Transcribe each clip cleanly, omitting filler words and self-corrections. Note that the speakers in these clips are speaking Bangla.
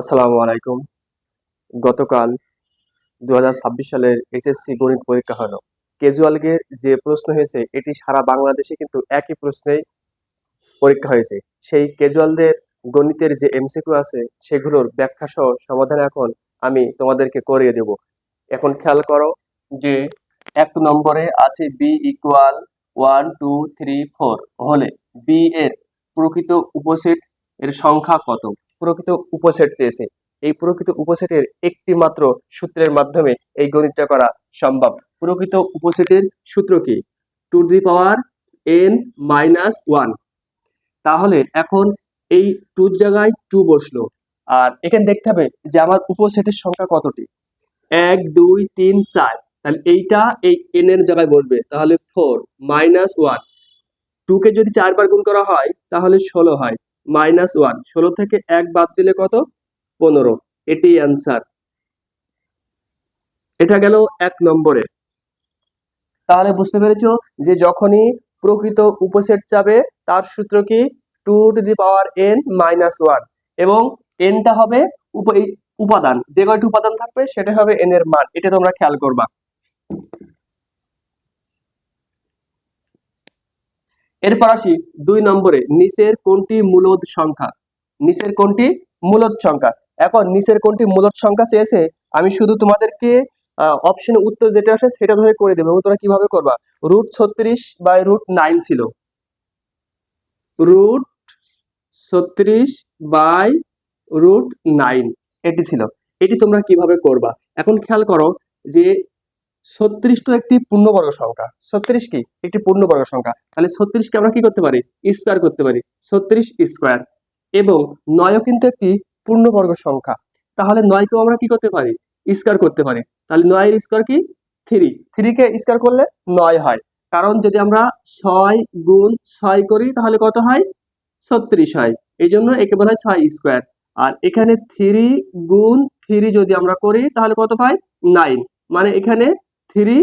আসসালামু আলাইকুম। গতকাল 2026 সালের এইচএসসি গণিত পরীক্ষা হলো। ক্যাজুয়ালকে যে প্রশ্ন হয়েছে এটি সারা বাংলাদেশে কিন্তু একই প্রশ্নেই পরীক্ষা হয়েছে। সেই ক্যাজুয়ালদের গণিতের যে এমসিকিউ আছে সেগুলোর ব্যাখ্যা সহ সমাধান এখন আমি তোমাদেরকে করিয়ে দেব। এখন খেয়াল করো যে 1 নম্বরে আছে বি ইকুয়াল 1 2 3 4 হলে বি এর প্রকৃত উপসেট এর সংখ্যা কত? প্রকৃত উপসেট চেয়েছে। এই প্রকৃত উপসেটের একটি মাত্র সূত্রের মাধ্যমে এই গণিতটা করা সম্ভব। প্রকৃত উপসেটের সূত্র কি? Two the power n minus 1। তাহলে এখন এই টুর জায়গায় 2 বসলো, আর এখানে দেখতে হবে যে আমার উপসেটের সংখ্যা কতটি। 1 2 3 4, তাহলে এইটা এই n এর জায়গায় বসবে, তাহলে 4 মাইনাস 1। 2 কে যদি 4 বার গুণ করা হয় তাহলে 16 হয়, মাইনাস 1। 16 থেকে 1 বাদ দিলে কত? 15। এটি অ্যান্সার। এটা গেল 1 নম্বরে। তাহলে বুঝতে পেরেছো যে যখনই প্রকৃত উপসেট চাবে তার সূত্র কি? Two to the power n minus 1, এবং nটা হবে এই উপাদান, যে কয়টি উপাদান থাকবে সেটা হবে n এর মান। এটা তোমরা খেয়াল করবা। এরপর আসি 2 নম্বরে, নিচের কোনটি মূলদ সংখ্যা? নিচের কোনটি মূলদ সংখ্যা? এখন নিচের কোনটি মূলদ সংখ্যা চেয়েছে, আমি শুধু তোমাদেরকে অপশনের উত্তর যেটা আসে সেটা ধরে করে দেবো, এবং তোমরা কিভাবে করবা। √36/√9 ছিল, √36/√9 এটি ছিল। এটি তোমরা কিভাবে করবা? এখন খেয়াল করো যে 36 তো একটি পূর্ণবর্গ সংখ্যা। 36 কি? একটি পূর্ণবর্গ সংখ্যা। তাহলে 36 কে আমরা কি করতে পারি? স্কয়ার করতে পারি, 36 স্কয়ার। এবং 9ও কিন্তু একটি পূর্ণবর্গ সংখ্যা। তাহলে 9 কেও আমরা কি করতে পারি? স্কয়ার করতে পারি। তাহলে 9 এর স্কয়ার কি? 3। 3 কে স্কয়ার করলে 9 হয়। কারণ যদি আমরা 6 গুণ 6 করি তাহলে কত হয়? 36 হয়। এই জন্য একে বলা হয় 6 স্কয়ার। আর এখানে 3 গুণ 3 যদি আমরা করি তাহলে কত পাই? 9। মানে এখানে 3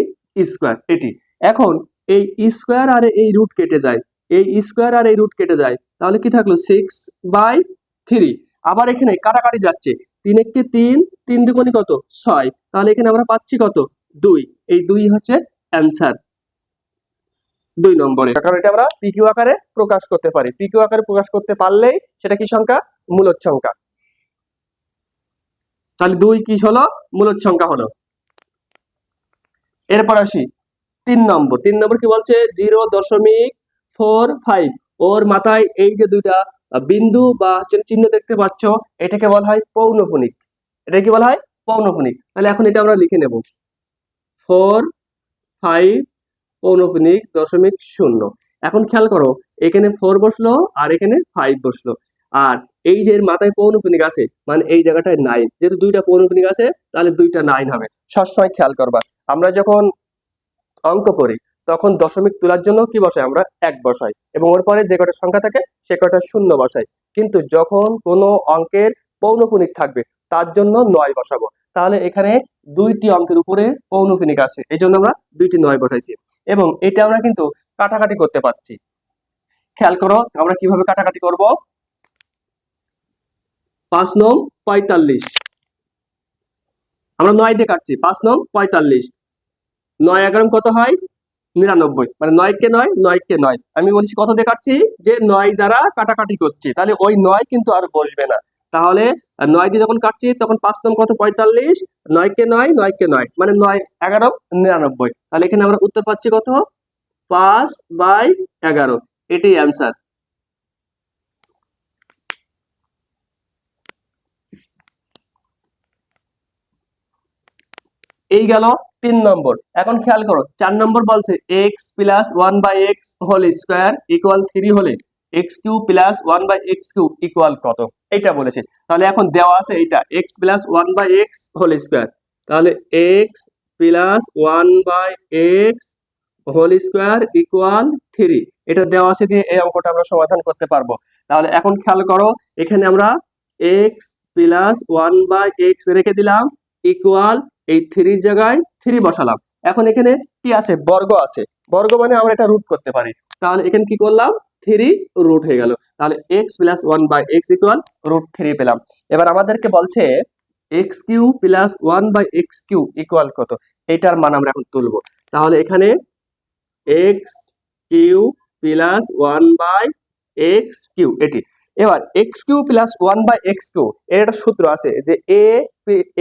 স্কয়ার। এটি এখন এই স্কয়ার আর এই রুট কেটে যায়, এই স্কয়ার আর এই রুট কেটে যায়, তাহলে কি থাকলো? 6/3। আবার এখানে কাটাকাটি যাচ্ছে, 3 একে 3, 3 দুগুণে কত? 6। তাহলে এখানে আমরা পাচ্ছি কত? 2। এই 2 হচ্ছে অ্যান্সার 2 নম্বরে। কারণ এটা আমরা পিকিউ আকারে প্রকাশ করতে পারি। পিকিউ আকারে প্রকাশ করতে পারলেই সেটা কি সংখ্যা? মূলদ সংখ্যা। তাহলে 2 কি হলো? মূলদ সংখ্যা হলো। এরপর আসি 3 নম্বর। 3 নম্বর কি বলছে? 0.45। ওর মাথায় এই যে দুইটা বিন্দু বা চিহ্ন দেখতে পাচ্ছ, এটাকে বলা হয় পৌনঃপুনিক। এটা কি বলা হয়? পৌনঃপুনিক। তাহলে এখন এটা আমরা লিখে নেব, 4 5 পৌনঃপুনিক 0.0। এখন খেয়াল করো, এখানে 4 বসলো আর এখানে 5 বসলো, আর এই যে এর মাথায় পৌনঃপুনিক আছে মানে এই জায়গাটায় 9। যেহেতু দুইটা পৌনঃপুনিক আছে তাহলে দুইটা 9 হবে। সবসময় খেয়াল করবা, আমরা যখন অঙ্ক করি তখন দশমিক তোলার জন্য কি বসাই? আমরা 1 বসাই, এবং ওর পরে যে কটা সংখ্যা থাকে সে কটা শূন্য বসাই। কিন্তু যখন কোনো অঙ্কের পৌনঃপুনিক থাকবে তার জন্য 9 বসাবো। তাহলে এখানে দুইটি অঙ্কের উপরে পৌনঃপুনিক আছে, এই জন্য আমরা দুইটি 9 বসাইছি। এবং এটা আমরা কিন্তু কাটাকাটি করতে পারছি। খেয়াল করো আমরা কিভাবে কাটাকাটি করব। 5 নং 45, আমরা 9 দিয়ে কাটছি। 5 নং 45, 9 11 কত হয়? 99। মানে 9 কে 9, 9 কে 9। আমি বলছি কত দিয়ে কাটছি? যে 9 দ্বারা কাটাকাটি করছি, তাহলে ওই 9 কিন্তু আর বসবে না। তাহলে 9 দিয়ে যখন কাটছি তখন 5 নং কত? 45, 9 কে 9, 9 কে 9, মানে 9 11 99। তাহলে এখানে আমরা উত্তর পাচ্ছি কত? 5/11। এটাই অ্যান্সার। এই গেল 3 নম্বর। এখন খেয়াল করো 4 নম্বর বলছে x plus 1/x whole square equal 3 হলে x³ প্লাস 1/x³ ইকুয়াল কত? এটা বলেছে। তাহলে এখন দেওয়া আছে এইটা x plus 1/x whole square, তাহলে x plus 1/x whole square equal 3। এটা দেওয়া আছে দিয়ে এই অঙ্কটা আমরা সমাধান করতে পারবো। তাহলে এখন খেয়াল করো, এখানে আমরা x প্লাস 1/x রেখে দিলাম ইকুয়াল এই 3 জায়গায় 3 বসালাম। এখন এখানে কি আছে? বর্গ আছে। বর্গ মানে আমরা এটা রুট করতে পারি। তাহলে এখানে কি করলাম? 3 রুট হয়ে গেল। তাহলে এক্স প্লাস 1/x ইকুয়াল √3 পেলাম। এবার আমাদেরকে বলছে x cube plus 1/x cube equal কত, এটার মান আমরা এখন তুলবো। তাহলে এখানে x cube plus 1/x Q এটি। এবার x cube plus 1/x Q এর একটা সূত্র আছে যে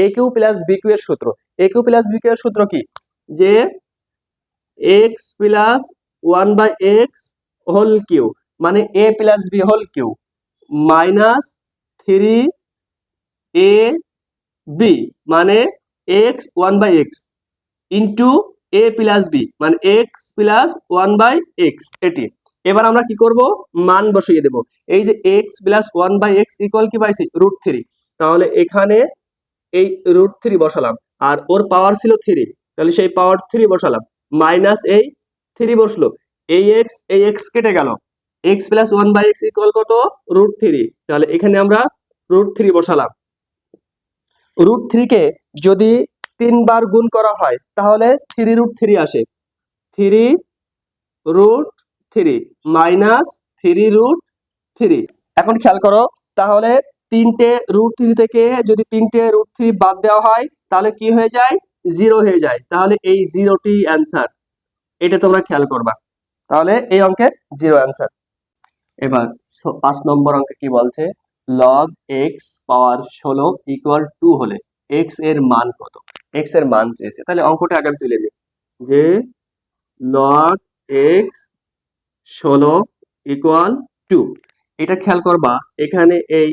এ কিউ প্লাস বি কিউ এর সূত্র। এ কিউ প্লাস বি কিউ এর সূত্র কি, যে x plus 1/x whole cube মানে A plus B whole cube minus 3 A B মানে x 1/x into A plus B মানে এক্স প্লাস 1/x এটি। এবার আমরা কি করব, মান বসিয়ে দেব। এই যে এক্স প্লাস 1/x ইকুয়াল কি পাইছি √3, তাহলে এখানে এই √3 বসালাম, আর ওর পাওয়ার ছিল 3, তাহলে সেই পাওয়ার 3 বসালাম, মাইনাস এই 3 বসলো, এই এক্স কেটে গেল, এক্স প্লাস 1/x ইকুয়াল কত √3, তাহলে এখানে আমরা √3 বসালাম। √3 কে যদি 3 বার গুণ করা হয় তাহলে 3√3 আসে, 3√3 মাইনাস 3√3। এখন খেয়াল করো, তাহলে 3টে √3 থেকে যদি 3টে √3 বাদ দেওয়া হয় তাহলে কি হয়ে যায়, 0 হয়ে যায়। তাহলে এই 0টি অ্যান্সার, এটা তোমরা খেয়াল করবা। তাহলে এই অঙ্কের 0 অ্যান্সার। এবার 5 নম্বর অঙ্কে কি বলছে, log x পাওয়ার 16 ইকুয়াল 2 হলে x এর মান কত, x এর মান চেয়েছে। তাহলে অঙ্কটা আগে তুলে দিই যে log x 16 ইকুয়াল 2, এটা খেয়াল করবা, এখানে এই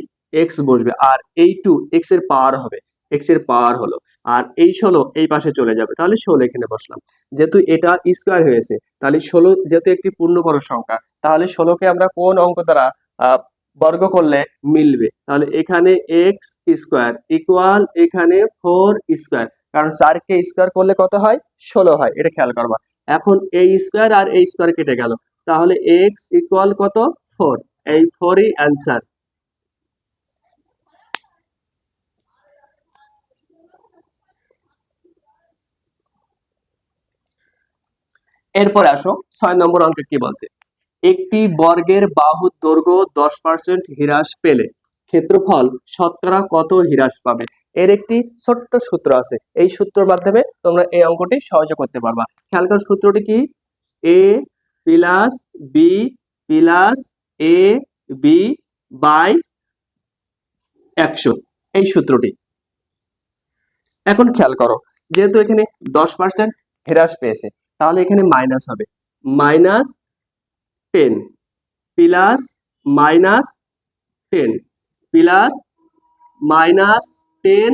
x বসবে আর এই 2 x এর পাওয়ার হবে, x এর পাওয়ার হলো, আর এই 16 এই পাশে চলে যাবে, তাহলে 16 এখানে বসলাম। যেহেতু এটা স্কয়ার হয়েছে তাহলে 16 যেহেতু একটি পূর্ণবর্গ সংখ্যা, তাহলে 16কে আমরা কোন অঙ্ক দ্বারা বর্গ করলে মিলবে, তাহলে এখানে x স্কয়ার ইকুয়াল এখানে 4 স্কয়ার, কারণ 4কে স্কয়ার করলে কত হয় 16 হয়, এটা খেয়াল করবা। এখন এই স্কয়ার আর এই স্কয়ার কেটে গেল, তাহলে x ইকুয়াল কত 4, এই 4ই অ্যান্সার। এরপরে আসো 6 নম্বর অঙ্কে কি বলছে, একটি বর্গের বাহুর দৈর্ঘ্য 10% হ্রাস পেলে ক্ষেত্রফল শতকরা কত হ্রাস পাবে। এর একটি ছোট্ট সূত্র আছে, এই সূত্রের মাধ্যমে তোমরা এই অঙ্কটি সহজে করতে পারবা। খেয়াল করো সূত্রটি কি, a plus B plus A B by 100, এই সূত্রটি। এখন খেয়াল করো, যেহেতু এখানে 10% হ্রাস পেয়েছে তাহলে এখানে মাইনাস হবে, -10 প্লাস -10 প্লাস -10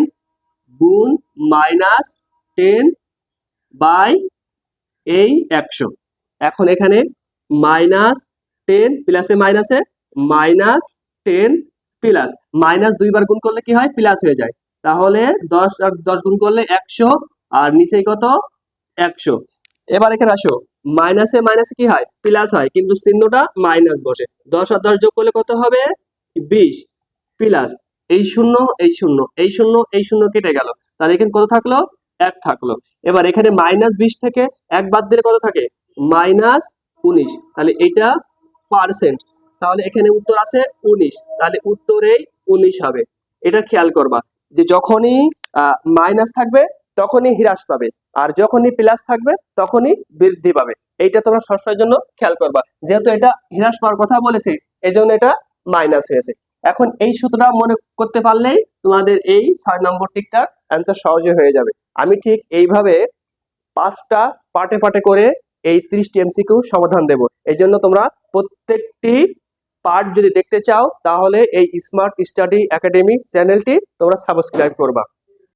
গুণ -10 বাই এই 100। এখন এখানে -10 প্লাসে মাইনাসে -10 প্লাস মাইনাস 2 বার গুণ করলে কি হয় প্লাস হয়ে যায়, তাহলে 10 আর 10 গুণ করলে 100 আর নিচেই কত 100। এবার এখানে আসো, মাইনাসে মাইনাসে কি হয় প্লাস হয়, কিন্তু চিহ্নটা মাইনাস বসে, 10 আর 10 যোগ করলে কত হবে 20 প্লাস এই শূন্য এই শূন্য এই শূন্য এই শূন্য কেটে গেল, তাহলে এখানে কত থাকলো 1 থাকলো। এবার এখানে -20 থেকে 1 বাদ দিলে কত থাকে -19, তাহলে এটা পার্সেন্ট, তাহলে এখানে উত্তর আছে 19, তাহলে উত্তরেই 19 হবে। এটা খেয়াল করবা যে যখনই মাইনাস থাকবে তখনই হ্রাস পাবে, আর যখনই প্লাস থাকবে তখনই বৃদ্ধি পাবে। এইটা তোমরা সবসময়ের জন্য খেয়াল করবা, যেহেতু এটা হ্রাস পাওয়ার কথা বলেছে এজন্য এটা মাইনাস হয়েছে। এখন এই সূত্রটা মনে করতে পারলেই তোমাদের এই 6 নম্বর টিকটার অ্যান্সার সহজে হয়ে যাবে। আমি ঠিক এইভাবে 5টা পার্টে পার্টে করে এই 30টি এমসিকিউ সমাধান দেব। এই জন্য তোমরা প্রত্যেকটি পার্ট যদি দেখতে চাও তাহলে এই স্মার্ট স্টাডি একাডেমি চ্যানেলটি তোমরা সাবস্ক্রাইব করবা।